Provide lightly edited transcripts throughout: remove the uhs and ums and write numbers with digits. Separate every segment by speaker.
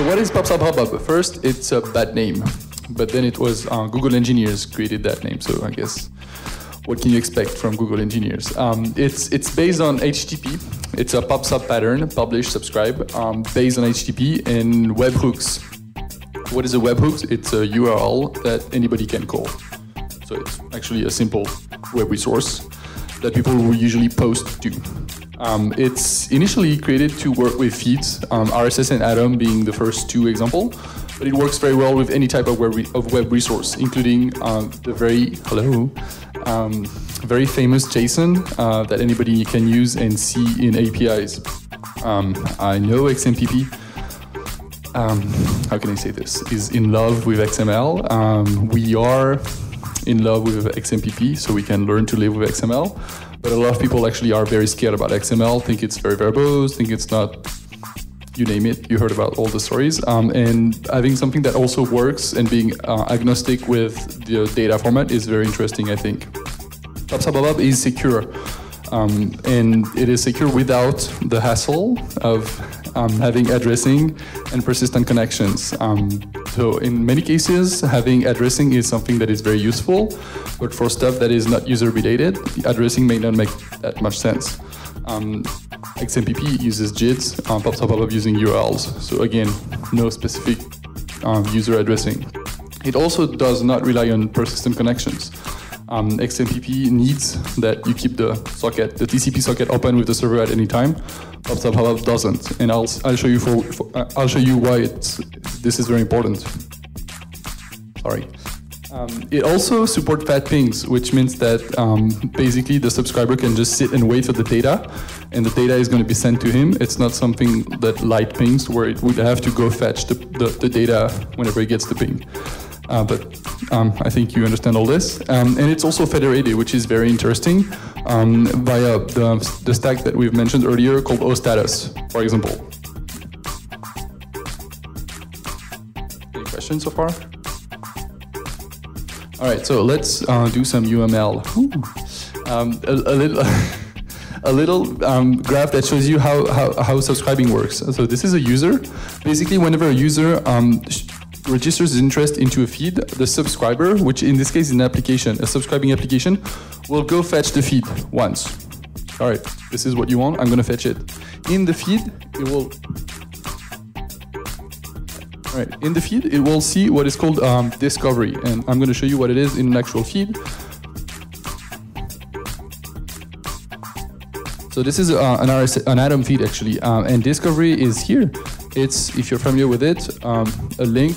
Speaker 1: So what is pubsubhubbub? First, it's a bad name, but then it was Google engineers created that name. So I guess what can you expect from Google engineers? It's based on HTTP. It's a pub-sub pattern, publish, subscribe, based on HTTP and webhooks. What is a webhook? It's a URL that anybody can call. So it's actually a simple web resource that people will usually post to. It's initially created to work with feeds, RSS and Atom being the first two examples, but it works very well with any type of web resource, including the very famous JSON that anybody can use and see in APIs. I know Xmpp, how can I say this, is in love with XML. We are in love with Xmpp, so we can learn to live with XML. But a lot of people actually are very scared about XML, think it's very verbose, think it's not, you name it, you heard about all the stories. And having something that also works and being agnostic with the data format is very interesting, I think. pubsubhubbub is secure, and it is secure without the hassle of having addressing and persistent connections. So in many cases, having addressing is something that is very useful, but for stuff that is not user-related, addressing may not make that much sense. Xmpp uses JITs, pubsubhubbub using URLs. So again, no specific user addressing. It also does not rely on persistent connections. Xmpp needs that you keep the socket, the TCP socket open with the server at any time. pubsubhubbub doesn't, and I'll show you I'll show you why this is very important. Sorry. It also supports fat pings, which means that basically the subscriber can just sit and wait for the data, and the data is going to be sent to him. It's not something that light pings, where it would have to go fetch the data whenever it gets the ping. But I think you understand all this. And it's also federated, which is very interesting, via the stack that we've mentioned earlier called OStatus, for example. Any questions so far? All right, so let's do some UML. A little graph that shows you how subscribing works. So this is a user. Basically, whenever a user registers his interest into a feed, the subscriber, which in this case is an application, a subscribing application, will go fetch the feed once. All right, this is what you want, I'm going to fetch it. In the feed, it will... All right, in the feed, it will see what is called discovery, and I'm going to show you what it is in an actual feed. So this is an Atom feed actually, and discovery is here. It's, if you're familiar with it, a link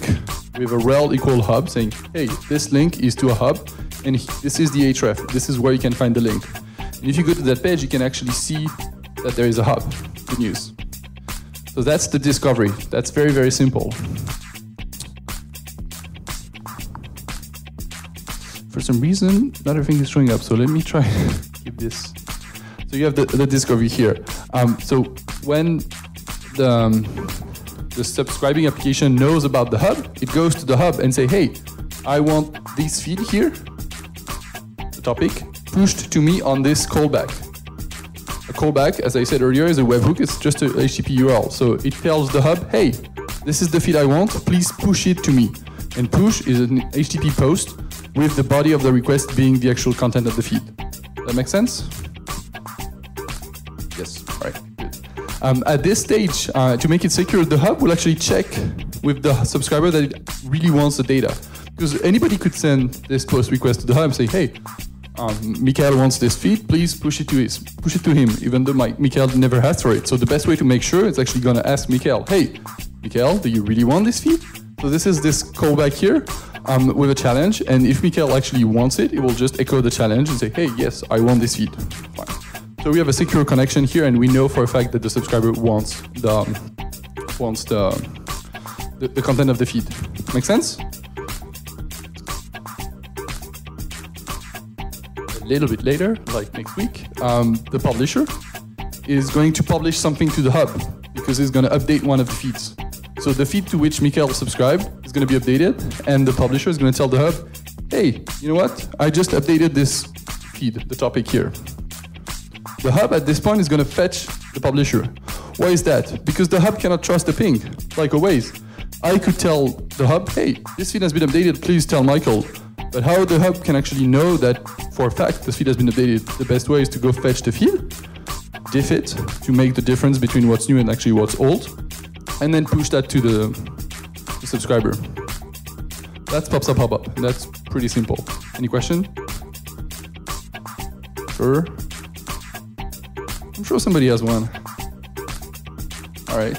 Speaker 1: with a rel equal hub saying, hey, this link is to a hub, and this is the href. This is where you can find the link. And if you go to that page, you can actually see that there is a hub. Good news. So that's the discovery. That's very, very simple. For some reason, not everything is showing up, so let me try to keep this. So you have the discovery here. So when the subscribing application knows about the hub, it goes to the hub and say, hey, I want this feed here, the topic, pushed to me on this callback. A callback, as I said earlier, is a webhook. It's just a HTTP URL. So it tells the hub, hey, this is the feed I want, please push it to me. And push is an HTTP post with the body of the request being the actual content of the feed. That makes sense? Yes, all right, good. At this stage, to make it secure, the hub will actually check with the subscriber that it really wants the data. Because anybody could send this post request to the hub and say, hey, Michael wants this feed, please push it to him, even though Michael never asked for it. So the best way to make sure it's actually going to ask Michael, hey, Michael, do you really want this feed? So this is this callback here with a challenge, and if Michael actually wants it, it will just echo the challenge and say, hey, yes, I want this feed. Fine. So we have a secure connection here, and we know for a fact that the subscriber wants the content of the feed. Make sense? A little bit later, like next week, the publisher is going to publish something to the hub because it's going to update one of the feeds. So the feed to which Michael subscribed is going to be updated, and the publisher is going to tell the hub, hey, you know what? I just updated this feed, the topic here. The hub at this point is going to fetch the publisher. Why is that? Because the hub cannot trust the ping, like always. I could tell the hub, hey, this feed has been updated, please tell Michael. But how the hub can actually know that for a fact this feed has been updated, the best way is to go fetch the feed, diff it to make the difference between what's new and actually what's old, and then push that to the subscriber. That's pubsubhubbub. That's pretty simple. Any question? Sure? I'm sure somebody has one. All right.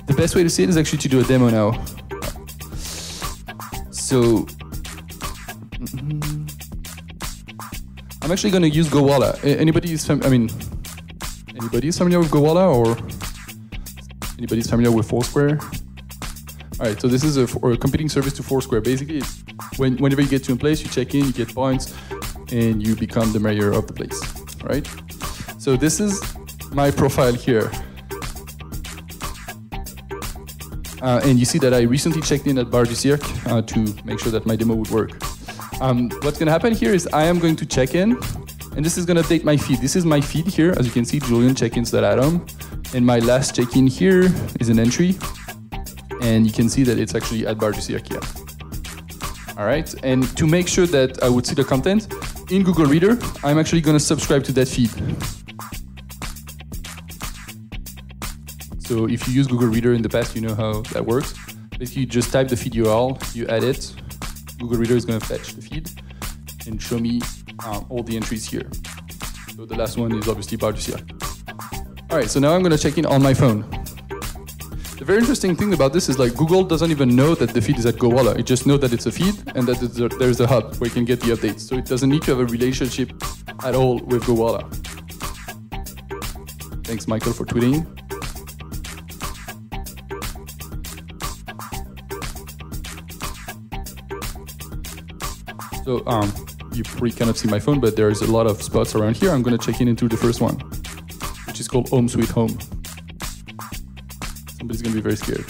Speaker 1: The best way to see it is actually to do a demo now. So, I'm actually going to use GoWalla. Anybody's familiar with GoWalla, or anybody's familiar with Foursquare? All right, so this is a competing service to Foursquare. Basically, whenever you get to a place, you check in, you get points, and you become the mayor of the place. All right. So this is my profile here. And you see that I recently checked in at Bar du Cirque to make sure that my demo would work. What's going to happen here is I am going to check in, and this is going to update my feed. This is my feed here. As you can see, Julien check-ins.atom. And my last check-in here is an entry. And you can see that it's actually at Bar du Cirque here. All right. And to make sure that I would see the content, in Google Reader, I'm actually going to subscribe to that feed. So if you use Google Reader in the past, you know how that works. If you just type the feed URL, you add it, Google Reader is going to fetch the feed and show me all the entries here. So the last one is obviously Bar du Cirque. All right, so now I'm going to check in on my phone. The very interesting thing about this is like Google doesn't even know that the feed is at GoWalla. It just knows that it's a feed and that there's a hub where you can get the updates. So it doesn't need to have a relationship at all with GoWalla. Thanks, Michael, for tweeting. So you probably cannot see my phone, but there's a lot of spots around here. I'm going to check in into the first one, which is called Home Sweet Home. Somebody's going to be very scared.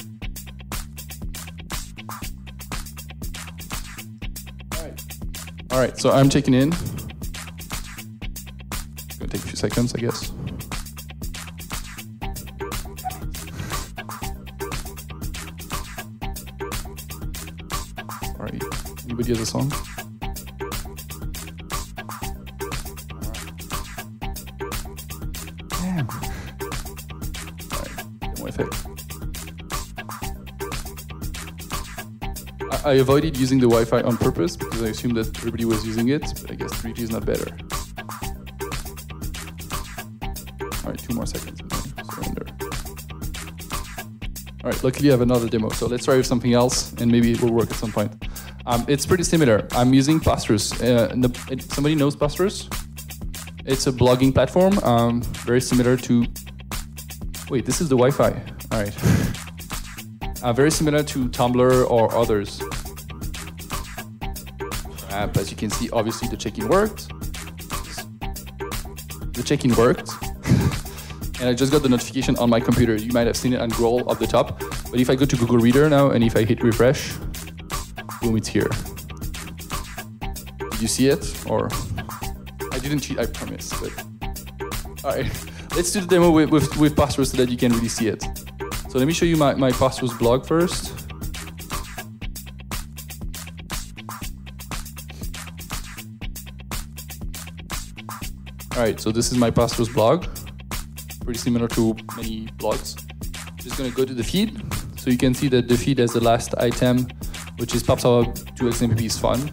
Speaker 1: All right, so I'm checking in. It's going to take a few seconds, I guess. All right, anybody has a song? Damn. All right, demo effect. I avoided using the Wi-Fi on purpose because I assumed that everybody was using it, but I guess 3G is not better. All right, 2 more seconds and then surrender. All right, luckily I have another demo, so let's try with something else and maybe it will work at some point. It's pretty similar. I'm using Pastors. Somebody knows Pastors? It's a blogging platform, very similar to... Wait, this is the Wi-Fi. All right. Very similar to Tumblr or others. As you can see, obviously the check-in worked. The check-in worked. And I just got the notification on my computer. You might have seen it on scroll up the top. But if I go to Google Reader now, and if I hit refresh, boom, it's here. Did you see it? Or I didn't cheat, I promise. But all right, let's do the demo with Pastors so that you can really see it. So let me show you my Pastors blog first. All right, so this is my Pastors blog. Pretty similar to many blogs. Just gonna go to the feed. So you can see that the feed has the last item, which is pubsubhubbub to Xmpp is fun.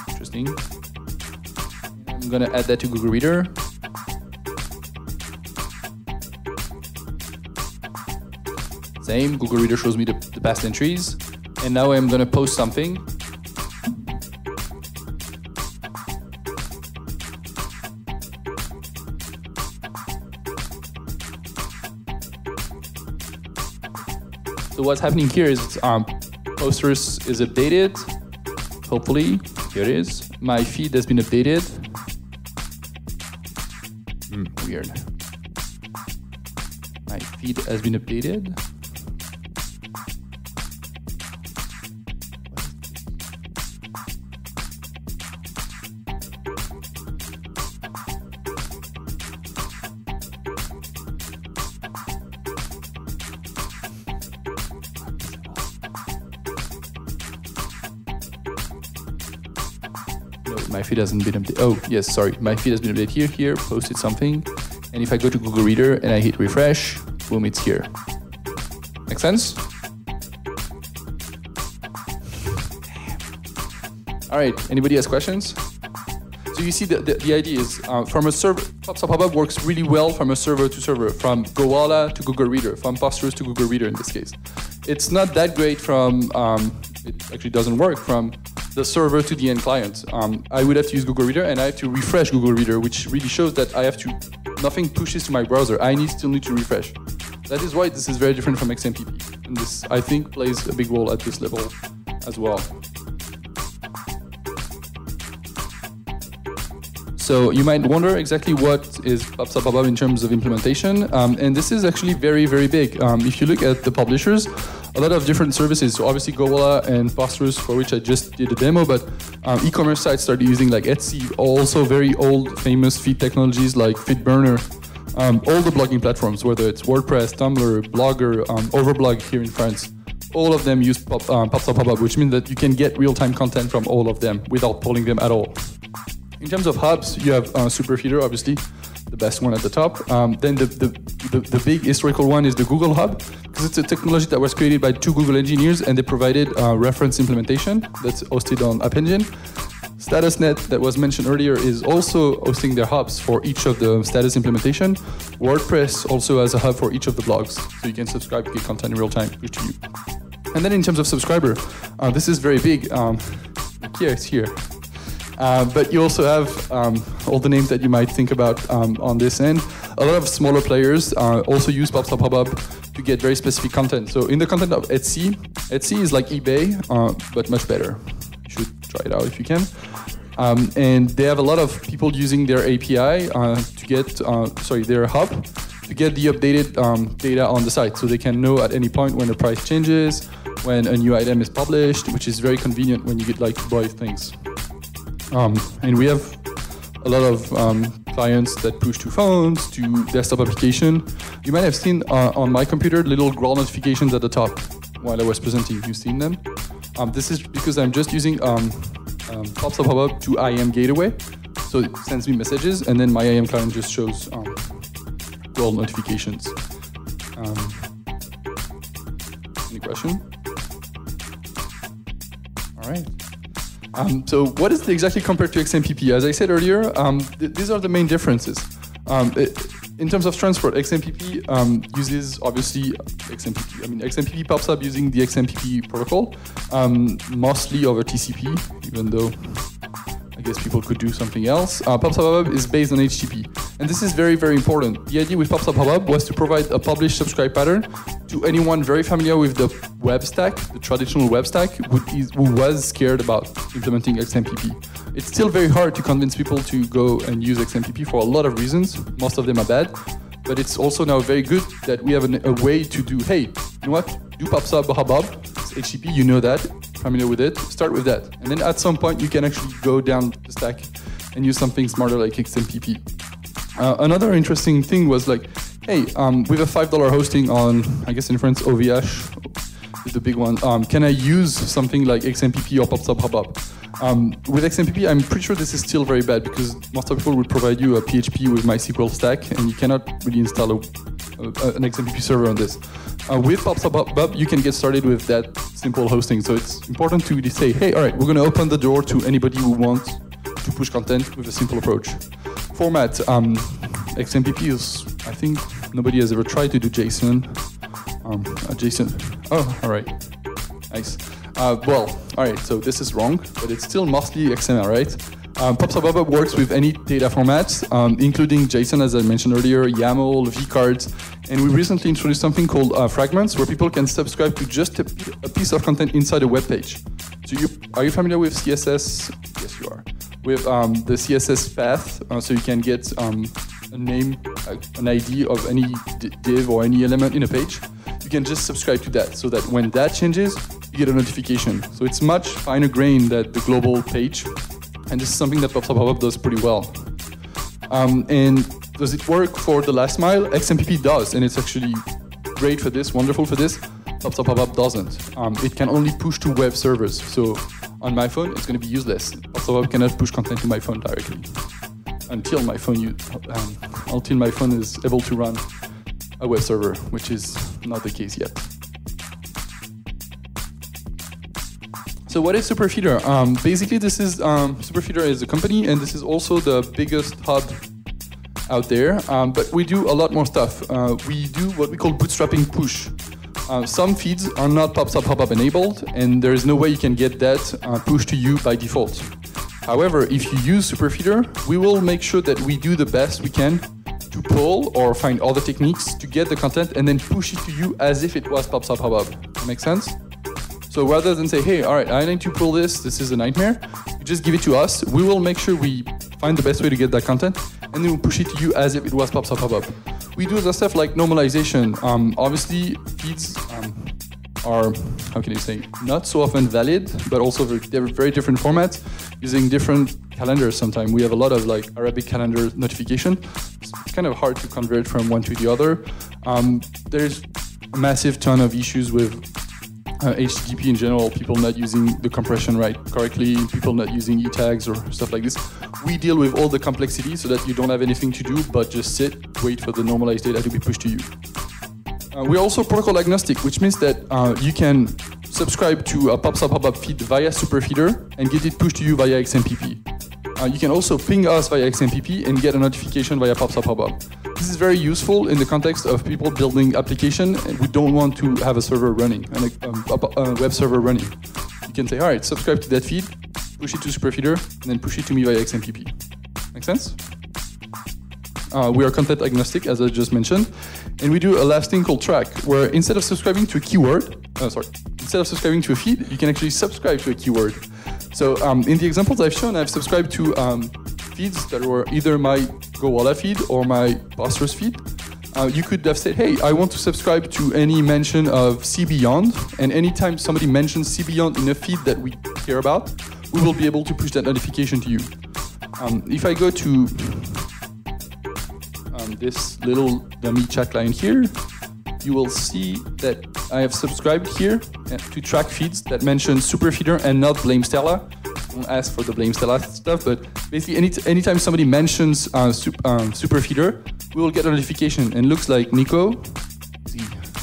Speaker 1: Interesting. I'm gonna add that to Google Reader. Same, Google Reader shows me the past entries. And now I'm gonna post something. So what's happening here is Posters is updated. Hopefully, here it is. My feed has been updated. Weird. My feed has been updated. my feed hasn't been updated. Oh, yes, sorry. My feed has been updated here, posted something. And if I go to Google Reader and I hit refresh, boom, it's here. Make sense? All right, anybody has questions? So you see the idea is from a server, pubsubhubbub works really well from a server to server, from Goala to Google Reader, from Posters to Google Reader in this case. It's not that great from, it actually doesn't work from the server to the end client. I would have to use Google Reader and I have to refresh Google Reader, which really shows that I have to, nothing pushes to my browser. I still need to refresh. That is why this is very different from Xmpp. And this, I think, plays a big role at this level as well. So you might wonder exactly what is pubsubhubbub in terms of implementation, and this is actually very, very big. If you look at the publishers, a lot of different services, so obviously Goala and Posters, for which I just did a demo, but e-commerce sites started using like Etsy, also very old famous feed technologies like FeedBurner, all the blogging platforms, whether it's WordPress, Tumblr, Blogger, Overblog here in France, all of them use pubsubhubbub, which means that you can get real-time content from all of them without pulling them at all. In terms of hubs, you have Superfeedr, obviously, the best one at the top. Then the big historical one is the Google Hub, because it's a technology that was created by 2 Google engineers, and they provided reference implementation that's hosted on App Engine. Statusnet, that was mentioned earlier, is also hosting their hubs for each of the status implementation. WordPress also has a hub for each of the blogs, so you can subscribe to get content in real time, push to you. And then in terms of subscriber, this is very big. Here, it's here. But you also have all the names that you might think about on this end. A lot of smaller players also use pubsubhubbub to get very specific content. So in the content of Etsy is like eBay, but much better. You should try it out if you can. And they have a lot of people using their API to get, their hub, to get the updated data on the site. So they can know at any point when the price changes, when a new item is published, which is very convenient when you get like to buy things. And we have a lot of clients that push to phones, to desktop application. You might have seen on my computer little growl notifications at the top while I was presenting. You've seen them. This is because I'm just using pubsubhubbub to IAM gateway. So it sends me messages, and then my IAM client just shows growl notifications. Any question? All right. So what is exactly compared to Xmpp? As I said earlier, these are the main differences. In terms of transport, Xmpp uses obviously Xmpp pops up using the Xmpp protocol, mostly over TCP, even though I guess people could do something else. Pubsubhubbub is based on HTTP, and this is very, very important. The idea with pubsubhubbub was to provide a publish-subscribe pattern to anyone very familiar with the web stack, the traditional web stack, who was scared about implementing Xmpp. It's still very hard to convince people to go and use Xmpp for a lot of reasons. Most of them are bad, but it's also now very good that we have a way to do, hey, you know what, do pubsubhubbub, it's HTTP, you know that, familiar with it, start with that. And then at some point you can actually go down the stack and use something smarter like Xmpp. Another interesting thing was like, hey, with a $5 hosting on, I guess in France, OVH is the big one. Can I use something like Xmpp or pubsubhubbub? With Xmpp, I'm pretty sure this is still very bad because most of people would provide you a PHP with MySQL stack, and you cannot really install an Xmpp server on this. With pubsubhubbub, you can get started with that simple hosting. So it's important to say, hey, all right, we're going to open the door to anybody who wants to push content with a simple approach. Format, Xmpp is, I think, nobody has ever tried to do JSON. Oh, all right, nice. Well, all right, so this is wrong, but it's still mostly XML, right? Pubsubhubbub works with any data formats, including JSON, as I mentioned earlier, YAML, vcards, and we recently introduced something called fragments, where people can subscribe to just a piece of content inside a web page. So are you familiar with CSS? Yes, you are. With the CSS path, so you can get a name, an ID of any div or any element in a page. You can just subscribe to that, so that when that changes, you get a notification. So it's much finer grained than the global page, and this is something that pubsubhubbub does pretty well. And does it work for the last mile? Xmpp does, and it's actually great for this, wonderful for this. pubsubhubbub doesn't. It can only push to web servers. So on my phone, it's going to be useless. PubSubhubbub cannot push content to my phone directly until my phone is able to run a web server, which is not the case yet. So what is Superfeedr? Basically, this is Superfeedr is a company, and this is also the biggest hub out there. But we do a lot more stuff. We do what we call bootstrapping push. Some feeds are not pubsubhubbub enabled, and there is no way you can get that pushed to you by default. However, if you use Superfeedr, we will make sure that we do the best we can to pull or find other techniques to get the content and then push it to you as if it was pubsubhubbub. That makes sense? So rather than say, hey, all right, I need to pull this is a nightmare, you just give it to us. We will make sure we find the best way to get that content, and then we'll push it to you as if it was pubsubhubbub. We do other stuff like normalization. Obviously, feeds are, how can you say, not so often valid, but also they're very different formats using different calendars sometimes. We have a lot of like Arabic calendar notification. It's kind of hard to convert from one to the other. There's a massive ton of issues with HTTP in general, people not using the compression correctly, people not using e-tags or stuff like this. We deal with all the complexity so that you don't have anything to do but just sit, wait for the normalized data to be pushed to you. We're also protocol agnostic, which means that you can subscribe to a pubsubhubbub feed via Superfeedr and get it pushed to you via Xmpp. You can also ping us via Xmpp and get a notification via pubsubhubbub. This is very useful in the context of people building application and we don't want to have a server running, a web server running. You can say, all right, subscribe to that feed, push it to Superfeedr, and then push it to me via Xmpp. Make sense? We are content agnostic, as I just mentioned, and we do a last thing called track, where instead of subscribing to a instead of subscribing to a feed, you can actually subscribe to a keyword. So in the examples I've shown, I've subscribed to feeds that were either my GoWalla feed or my Posters feed. You could have said, hey, I want to subscribe to any mention of CBeyond, and anytime somebody mentions CBeyond in a feed that we care about, we will be able to push that notification to you. If I go to this little dummy chat client here, you will see that I have subscribed here to track feeds that mention Superfeedr and not Blame Stella. Don't ask for the Blame Stella stuff, but basically anytime somebody mentions Superfeedr, we will get a notification. And looks like Nico,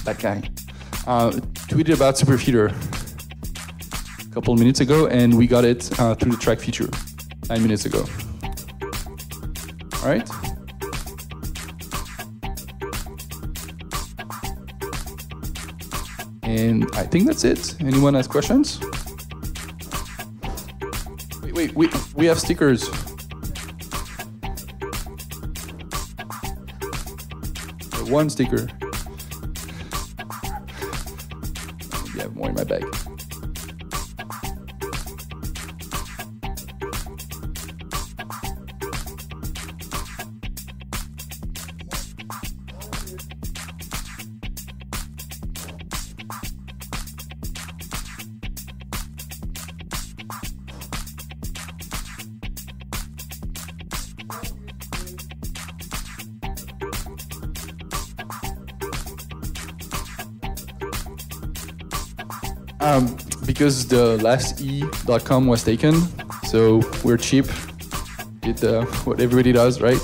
Speaker 1: that guy, tweeted about Superfeedr a couple minutes ago, and we got it through the track feature 9 minutes ago. All right. And I think that's it. Anyone has questions? Wait, we have stickers. One sticker. Maybe I have more in my bag. Because the last e.com was taken, so we're cheap. Did what everybody does, right?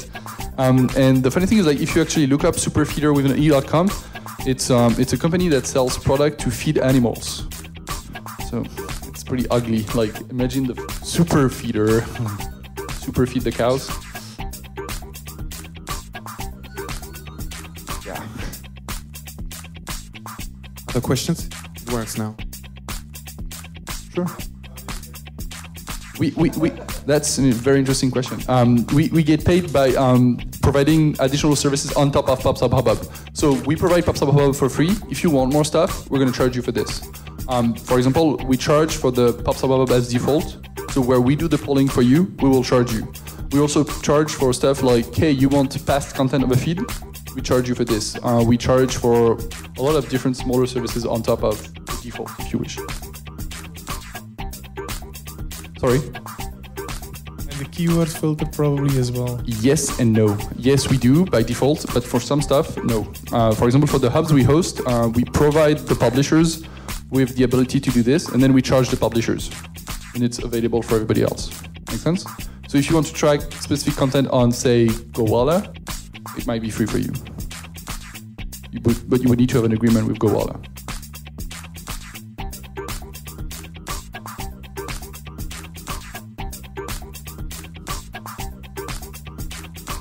Speaker 1: And the funny thing is, like, if you actually look up Superfeedr with an e.com, it's a company that sells product to feed animals. So it's pretty ugly. Like, imagine the Superfeedr, superfeed the cows. Yeah.
Speaker 2: Other questions? It works now.
Speaker 1: Sure. That's a very interesting question. We get paid by providing additional services on top of pubsubhubbub. So we provide pubsubhubbub for free. If you want more stuff, we're going to charge you for this. For example, we charge for the pubsubhubbub as default. So where we do the polling for you, we will charge you. We also charge for stuff like, hey, you want past content of a feed? We charge you for this. We charge for a lot of different smaller services on top of the default, if you wish. Sorry?
Speaker 3: And the keyword filter probably as well.
Speaker 1: Yes and no. Yes, we do by default, but for some stuff, no. For example, for the hubs we host, we provide the publishers with the ability to do this, and then we charge the publishers. and it's available for everybody else. Make sense? So if you want to track specific content on, say, Gowalla, it might be free for you. But you would need to have an agreement with Gowalla.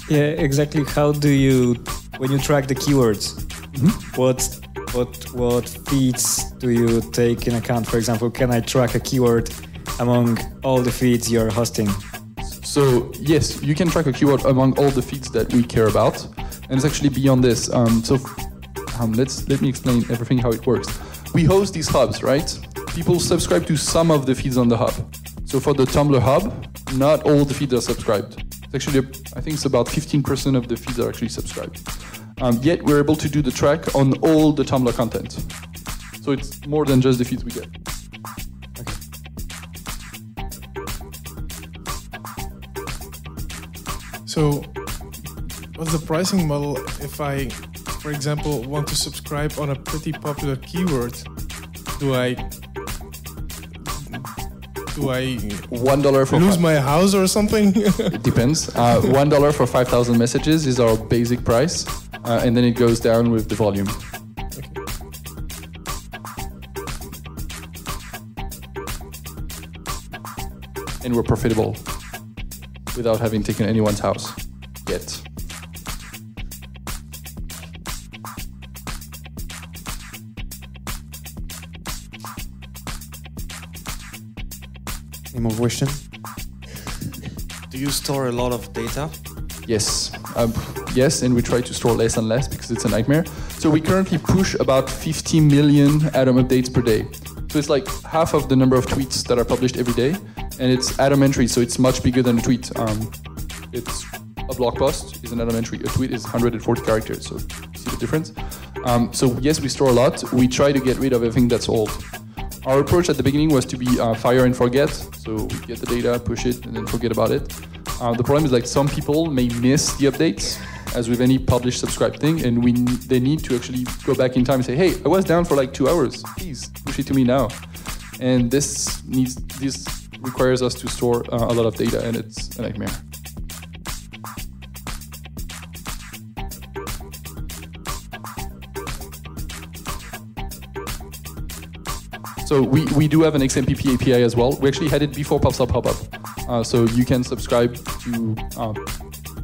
Speaker 4: Yeah, exactly. How do you, when you track the keywords, what feeds do you take in account? For example, can I track a keyword among all the feeds you're hosting?
Speaker 1: So yes, you can track a keyword among all the feeds that we care about, and it's actually beyond this. Let me explain everything how it works. We host these hubs, right? People subscribe to some of the feeds on the hub. So for the Tumblr hub, not all the feeds are subscribed. It's actually, I think it's about 15% of the feeds are actually subscribed. Yet we're able to do the track on all the Tumblr content. So it's more than just the feeds we get.
Speaker 2: Okay.
Speaker 3: So what's the pricing model if I, for example, want to subscribe on a pretty popular keyword? Do I
Speaker 1: $1 for
Speaker 3: lose my house or something?
Speaker 1: It depends. $1 for 5,000 messages is our basic price, and then it goes down with the volume.
Speaker 3: Okay.
Speaker 1: And we're profitable without having taken anyone's house yet.
Speaker 2: Any more question?
Speaker 5: Do you store a lot of data?
Speaker 1: Yes. Yes, and we try to store less and less because it's a nightmare. So we currently push about 50 million Atom updates per day. So it's like half of the number of tweets that are published every day. And it's Atom entry, so it's much bigger than a tweet. It's a blog post is an Atom entry. A tweet is 140 characters, so you see the difference? So yes, we store a lot. We try to get rid of everything that's old. Our approach at the beginning was to be fire and forget. So we get the data, push it, and then forget about it. The problem is like some people may miss the updates, as with any publish subscribe thing, and they need to actually go back in time and say, hey, I was down for like 2 hours. Please push it to me now. And this requires us to store a lot of data, and it's a nightmare. So we do have an Xmpp API as well. We actually had it before pubsubhubbub. So you can subscribe to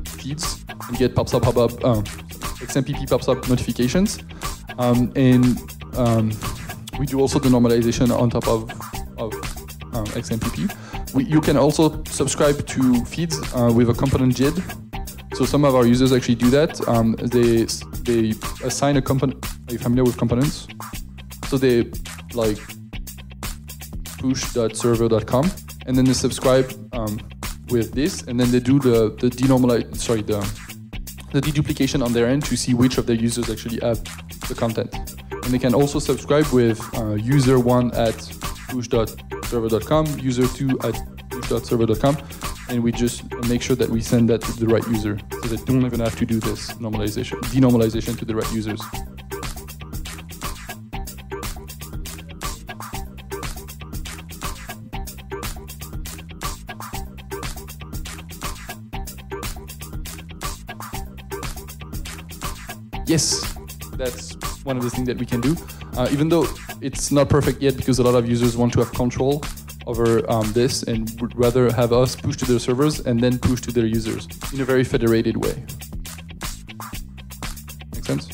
Speaker 1: feeds and get pubsubhubbub, Xmpp pubsub notifications. We do also the normalization on top of Xmpp. You can also subscribe to feeds with a component JID. So some of our users actually do that. They assign a component. Are you familiar with components? So they like push.server.com, and then they subscribe with this, and then they do the deduplication on their end to see which of their users actually have the content. And they can also subscribe with user1 at push.server.com, user2 at push.server.com, and we just make sure that we send that to the right user, so they don't even have to do this denormalization to the right users. Yes, that's one of the things that we can do, even though it's not perfect yet because a lot of users want to have control over this and would rather have us push to their servers and then push to their users in a very federated way. Make sense?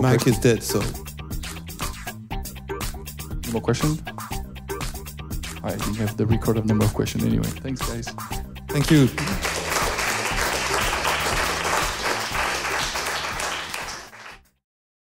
Speaker 2: Mac is dead, so.
Speaker 1: Any more questions? I think I have the record of number of questions anyway. Thanks, guys.
Speaker 2: Thank you.